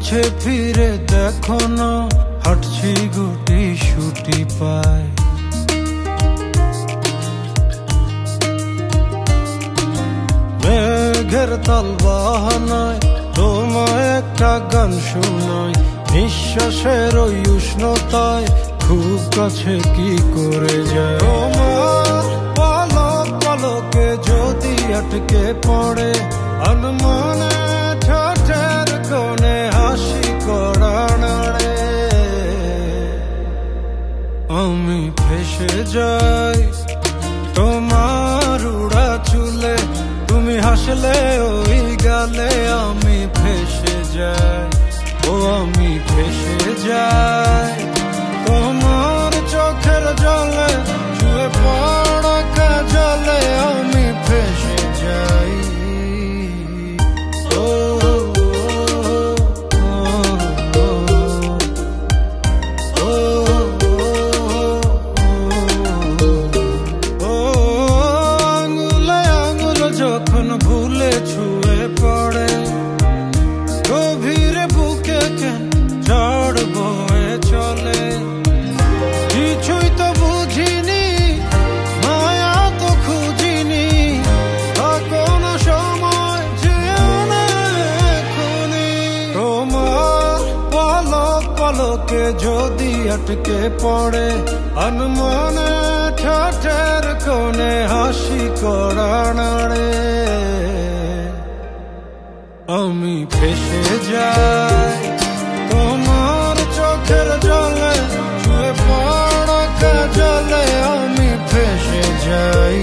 পিছে ফিরে দেখো না, হাঁটছি গুটি সুটি পায়। মেঘের তাল বাহানায় তোমায় একটা গান শোনাই, নিঃশ্বাসের ওই উষ্ণতায় খুব কাছে কি করে যায়। তোমার পলক পলকে যদি আটকে পড়ে আনমনে ঠোঁটের কোণে হাসি করা নাড়ে, আমি ভেসে যাই তোমার উড়া চুলে, তুমি হাসলে ওই গালে আমি ভেসে যাই। ও আমি ভেসে যাই তোমার চোখের জলে, ছুঁয়ে পড়া কাজলে আমি ভেসে যাই। ও আঙুলে আঙুল যখন ভুলে ছুঁয়ে পড়ে, গভীরে বুকে কেন ঝড় বয়ে চলে। কিছুই তো বুঝিনি, মায়া তো খুঁজিনি, কোন সময় যেও না এখনি। তোমার পলক পলকে যদি আটকে পড়ে আনমনে ঠোঁটের কোণে হাসি করা নাড়ে, আমি ভেসে যাই তোমার চোখের জলে, ছুঁয়ে পড়া কাজলে আমি ভেসে যাই।